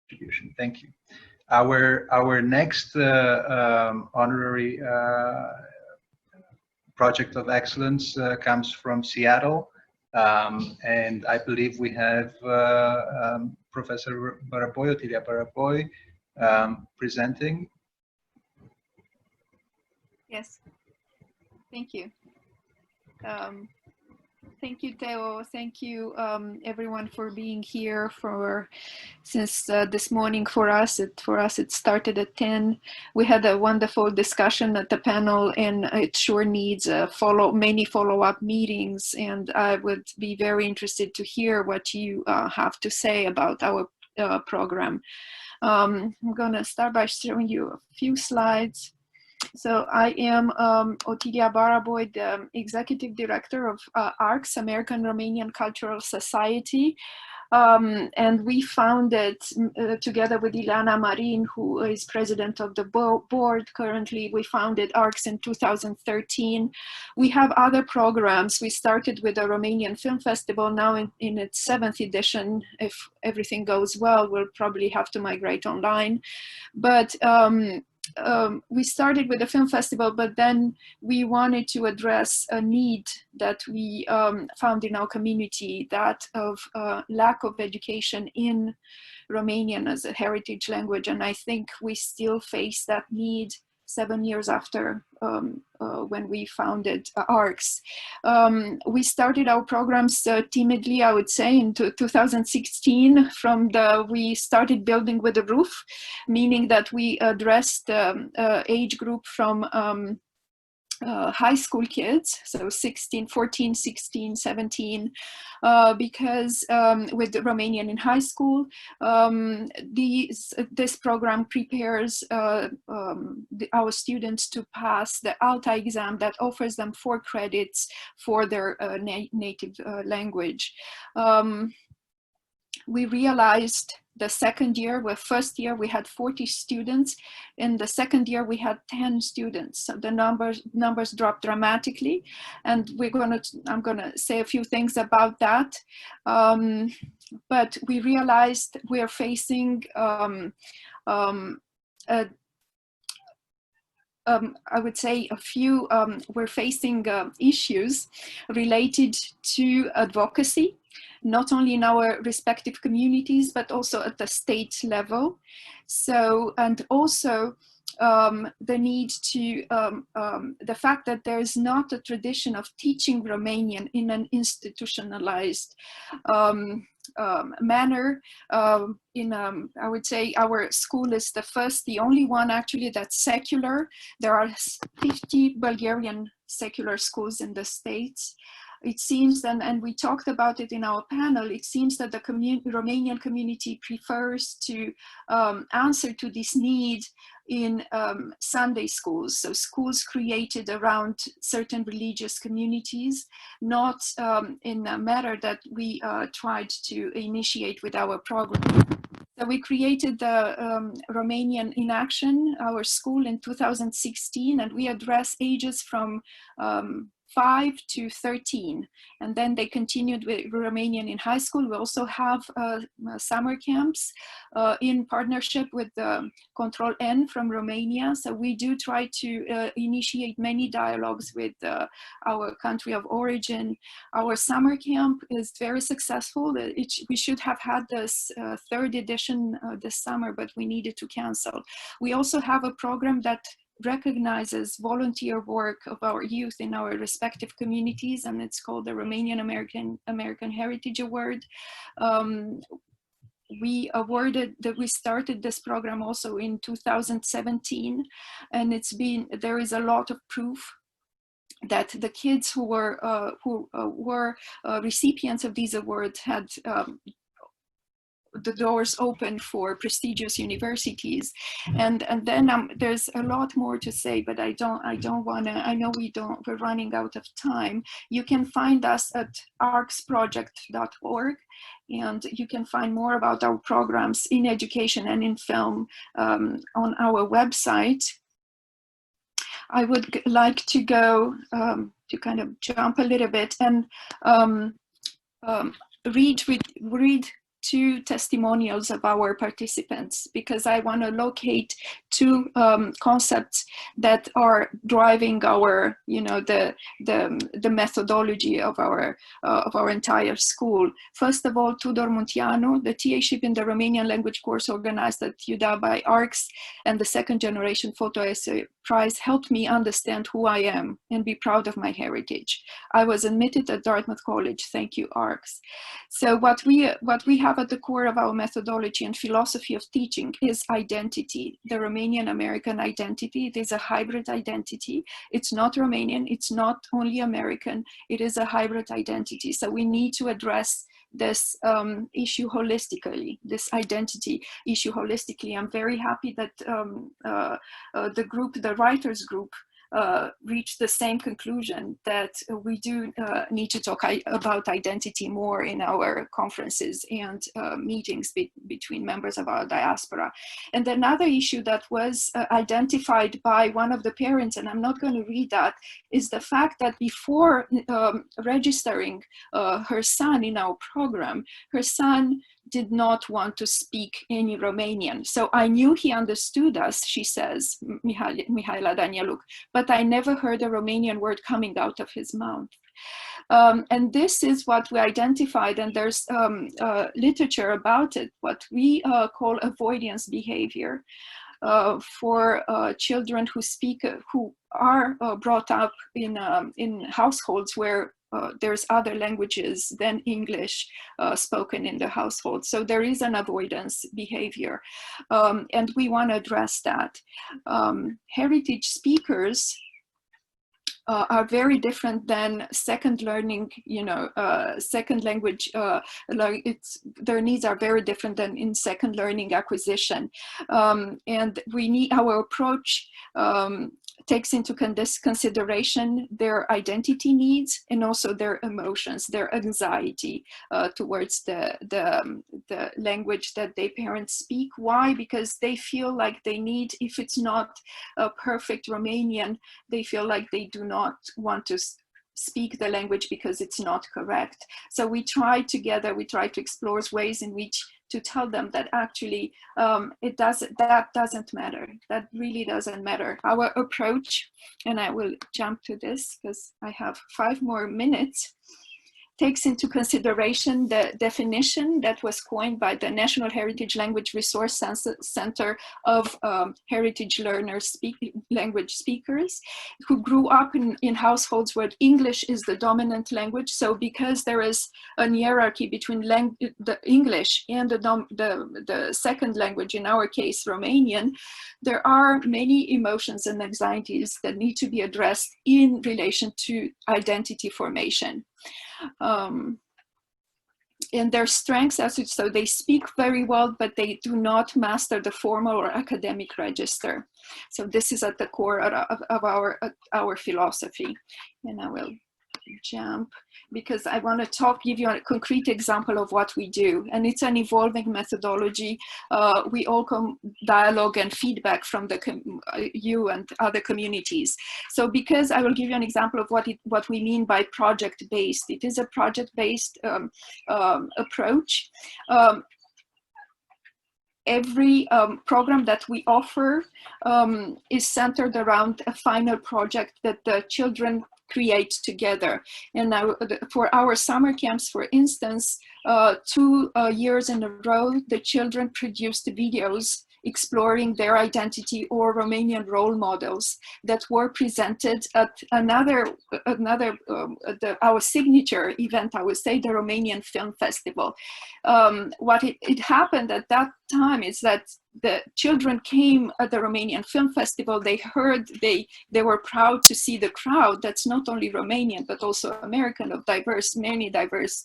contribution. Thank you. Our next honorary project of excellence comes from Seattle, and I believe we have Professor Baraboi, Otilia Baraboi, presenting. Yes, thank you. Thank you, Theo. Thank you, everyone, for being here. Since this morning for us it started at 10. We had a wonderful discussion at the panel, and it sure needs many follow-up meetings. And I would be very interested to hear what you have to say about our program. I'm gonna start by showing you a few slides. So I am Otilia Baraboi, the Executive Director of ARCS, American Romanian Cultural Society. And we founded, together with Ileana Marin, who is president of the board currently, we founded ARCS in 2013. We have other programs. We started with the Romanian Film Festival, now in its 7th edition. If everything goes well, we'll probably have to migrate online. But we started with the film festival, but then we wanted to address a need that we found in our community, that of lack of education in Romanian as a heritage language. And I think we still face that need 7 years after when we founded ARCS. We started our programs timidly, I would say, in 2016. We started building with a roof, meaning that we addressed age group from high school kids, so 14, 16, 17, because with Romanian in high school, this program prepares our students to pass the ALTA exam that offers them 4 credits for their native language. We realized the second year, first year we had 40 students. In the second year we had 10 students. So the numbers dropped dramatically, and I'm gonna say a few things about that. But we realized we are facing I would say we're facing issues related to advocacy, not only in our respective communities, but also at the state level. So, and also the need to, the fact that there is not a tradition of teaching Romanian in an institutionalized manner. I would say our school is the only one actually that's secular. There are 50 Bulgarian secular schools in the States. It seems, and we talked about it in our panel, it seems that the Romanian community prefers to answer to this need in Sunday schools, so schools created around certain religious communities, not in a manner that we tried to initiate with our program. So we created the Romanian in Action, our school, in 2016, and we address ages from 5 to 13, and then they continued with Romanian in high school. We also have summer camps in partnership with Control N from Romania. So we do try to initiate many dialogues with our country of origin. Our summer camp is very successful. We should have had this 3rd edition this summer, but we needed to cancel. We also have a program that recognizes volunteer work of our youth in our respective communities, and it's called the Romanian American Heritage Award. We started this program also in 2017, and there is a lot of proof that the kids who were recipients of these awards had the doors open for prestigious universities, and then there's a lot more to say, but I don't want to. I know we're running out of time. You can find us at arcsproject.org, and you can find more about our programs in education and in film on our website. I would like to go to kind of jump a little bit and read two testimonials of our participants, because I want to locate two concepts that are driving our, you know, the methodology of our entire school. First of all, Tudor Munteanu, the TA-ship in the Romanian language course organized at UDA by ARCS and the second generation photo essay prize helped me understand who I am and be proud of my heritage. I was admitted at Dartmouth College. Thank you, ARCS. So what we have at the core of our methodology and philosophy of teaching is identity, the Romanian American identity. It is a hybrid identity. It's not Romanian, it's not only American, it is a hybrid identity. So we need to address this issue holistically, this identity issue holistically. I'm very happy that the writers group reached the same conclusion, that we do need to talk about identity more in our conferences and meetings between members of our diaspora. And another issue that was identified by one of the parents, and I'm not going to read that, is the fact that before registering her son in our program, her son did not want to speak any Romanian. So I knew he understood us, she says, Mihaela Danieluk, but I never heard a Romanian word coming out of his mouth. And this is what we identified, and there's literature about it, what we call avoidance behavior. For children who are brought up in households where there's other languages than English spoken in the household. So there is an avoidance behavior, and we want to address that. Heritage speakers are very different than second learning, you know, second language, their needs are very different than in second learning acquisition. And we need, our approach takes into consideration their identity needs and also their emotions, their anxiety towards the language that their parents speak. Why? Because they feel like they need, if it's not a perfect Romanian, they feel like they do not want to speak the language because it's not correct. So we try together, we try to explore ways in which to tell them that actually that doesn't matter. That really doesn't matter. Our approach, and I will jump to this because I have 5 more minutes, takes into consideration the definition that was coined by the National Heritage Language Resource Center of heritage learners, language speakers, who grew up in households where English is the dominant language. So because there is a hierarchy between the English and the second language, in our case, Romanian, there are many emotions and anxieties that need to be addressed in relation to identity formation. And their strengths, so they speak very well, but they do not master the formal or academic register. So this is at the core of our philosophy. And I will jump because I want to give you a concrete example of what we do, and it's an evolving methodology. We all dialogue and feedback from you and other communities. So because I will give you an example of what we mean by project-based. It is a project-based approach. Every program that we offer is centered around a final project that the children create together. And now for our summer camps, for instance, 2 years in a row, the children produced videos exploring their identity or Romanian role models that were presented at our signature event, I would say, the Romanian Film Festival. What it happened at that time is that the children came at the Romanian Film Festival, they heard, they were proud to see the crowd that's not only Romanian, but also American, of many diverse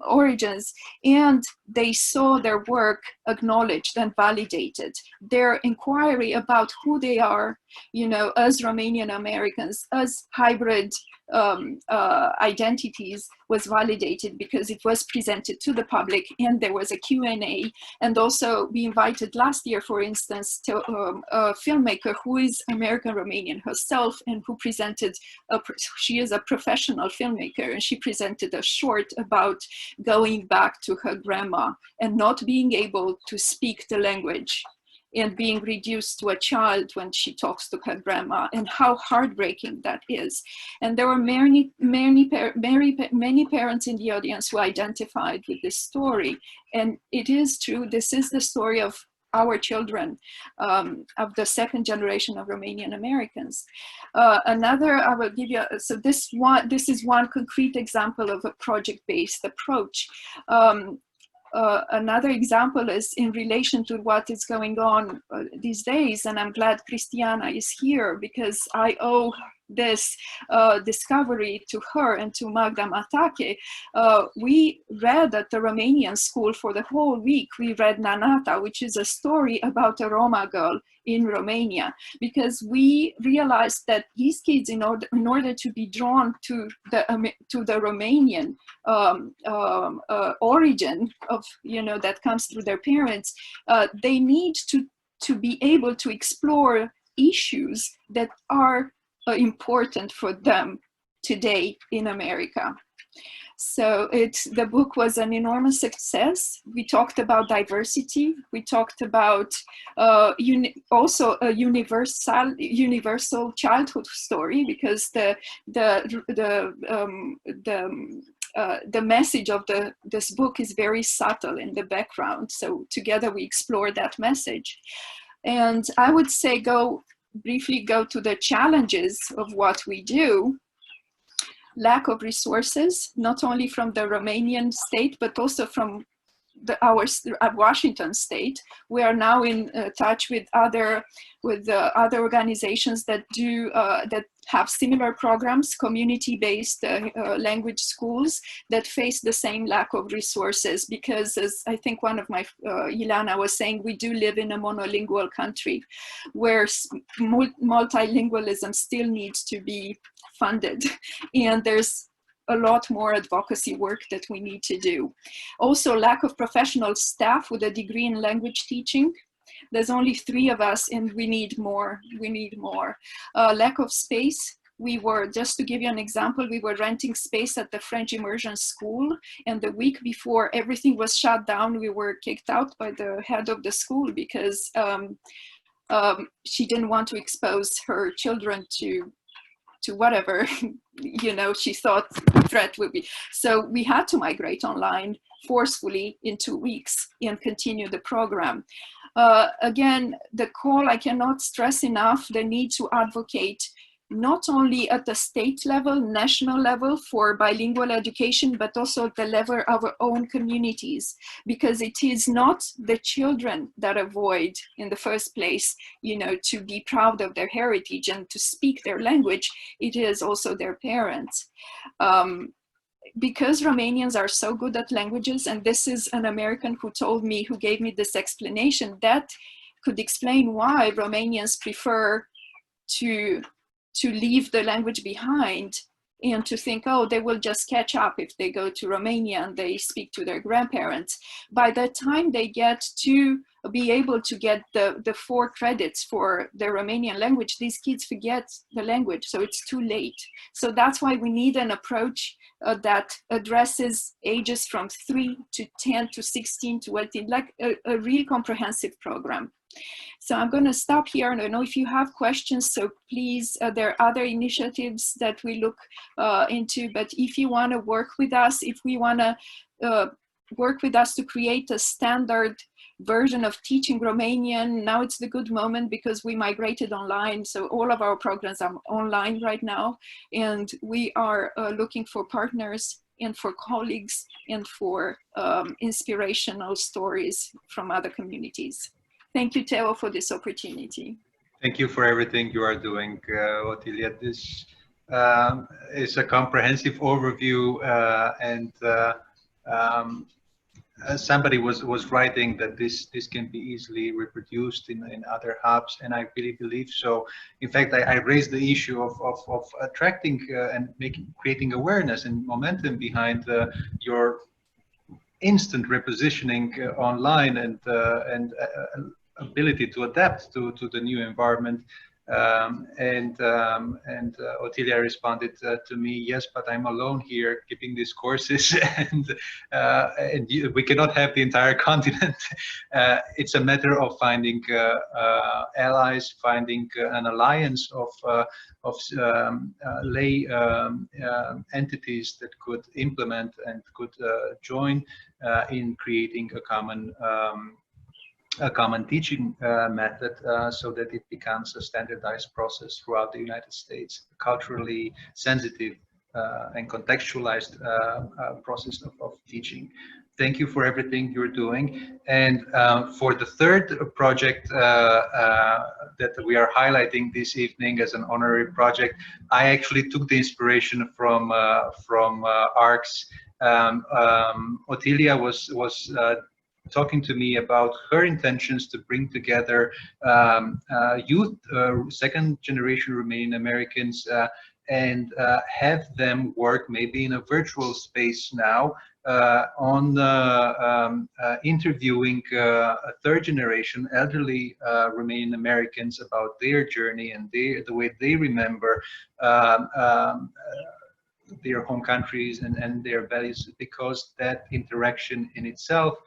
origins. And they saw their work acknowledged and validated. Their inquiry about who they are, you know, as Romanian Americans, as hybrid identities was validated because it was presented to the public and there was a Q&A. And also we invited last year, for instance, to, a filmmaker who is American Romanian herself and who presented, she is a professional filmmaker, and she presented a short about going back to her grandma and not being able to speak the language and being reduced to a child when she talks to her grandma, and how heartbreaking that is. And there were many parents in the audience who identified with this story. And it is true, this is the story of our children, of the second generation of Romanian Americans. Another, I will give you, so this is one concrete example of a project-based approach. Another example is in relation to what is going on these days, and I'm glad Cristiana is here because I owe this discovery to her and to Magda Matake. We read at the Romanian school for the whole week, we read Nanata, which is a story about a Roma girl in Romania, because we realized that these kids, in order to be drawn to the Romanian origin of, that comes through their parents, they need to be able to explore issues that are important for them today in America. So the book was an enormous success. We talked about diversity. We talked about also a universal childhood story, because the message of this book is very subtle in the background. So together we explore that message. And I would say briefly go to the challenges of what we do. Lack of resources, not only from the Romanian state, but also from our Washington state. We are now in touch with other organizations that have similar programs, community-based language schools that face the same lack of resources, because, as I think one of my Ileana was saying, we do live in a monolingual country where multilingualism still needs to be funded, and there's a lot more advocacy work that we need to do. Also, lack of professional staff with a degree in language teaching. There's only 3 of us and we need more. Lack of space. Just to give you an example, we were renting space at the French immersion school, and the week before everything was shut down, we were kicked out by the head of the school because she didn't want to expose her children to whatever, she thought the threat would be. So we had to migrate online forcefully in 2 weeks and continue the program. Again, the call, I cannot stress enough the need to advocate not only at the state level, national level for bilingual education, but also at the level of our own communities, because it is not the children that avoid in the first place, to be proud of their heritage and to speak their language. It is also their parents. Because Romanians are so good at languages, and this is an American who gave me this explanation, that could explain why Romanians prefer to leave the language behind and to think, oh, they will just catch up if they go to Romania and they speak to their grandparents. By the time they get to be able to get the 4 credits for the Romanian language, these kids forget the language, so it's too late. So that's why we need an approach that addresses ages from 3 to 10 to 16 to 18, like a real comprehensive program. So I'm going to stop here, and I don't know if you have questions, so please, there are other initiatives that we look into, but if you want to work with us, if we want to work with us to create a standard version of teaching Romanian, now it's the good moment because we migrated online, so all of our programs are online right now, and we are looking for partners and for colleagues and for inspirational stories from other communities. Thank you, Teo, for this opportunity. Thank you for everything you are doing, Otilia. This is a comprehensive overview, and somebody was writing that this can be easily reproduced in other hubs, and I really believe so. In fact, I raised the issue of attracting and creating awareness and momentum behind your instant repositioning online and ability to adapt to the new environment. Otilia responded to me, yes, but I'm alone here giving these courses, and we cannot have the entire continent. It's a matter of finding allies, finding an alliance of lay entities that could implement and could join in creating a common teaching method so that it becomes a standardized process throughout the United States, culturally sensitive and contextualized process of teaching. Thank you for everything you're doing. And for the third project that we are highlighting this evening as an honorary project, I actually took the inspiration from ARCS. Otilia was talking to me about her intentions to bring together youth, second generation Romanian Americans, and have them work maybe in a virtual space now on interviewing a third generation elderly Romanian Americans about their journey and the way they remember their home countries and their values, because that interaction in itself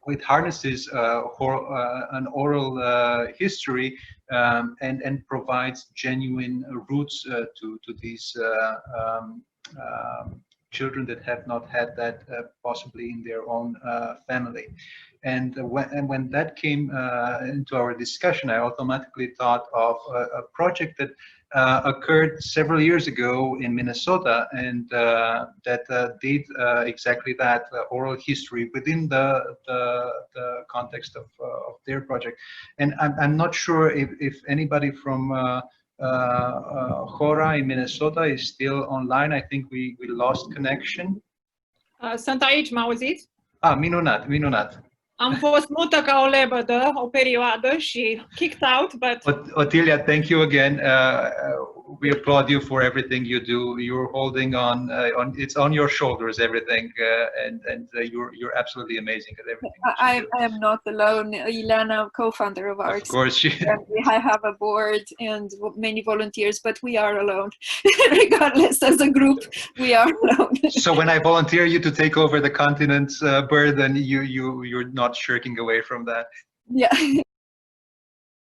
it harnesses an oral history and provides genuine roots to these children that have not had that possibly in their own family. And when that came into our discussion, I automatically thought of a project that occurred several years ago in Minnesota, and that did exactly that, oral history within the context of their project. And I'm not sure if anybody from Hora in Minnesota is still online. I think we lost connection. Sunt aici, mă auziți? Minunat. Am fost mută ca o lebădă o perioadă și kicked out, but... Otilia, thank you again. We applaud you for everything you do. You're holding on it's on your shoulders, everything, and you're absolutely amazing at everything. I am not alone. Ileana, co-founder of ARCS. Of course, I have a board and many volunteers, but we are alone. Regardless, as a group, we are alone. So when I volunteer you to take over the continent's burden, you're not shirking away from that. Yeah,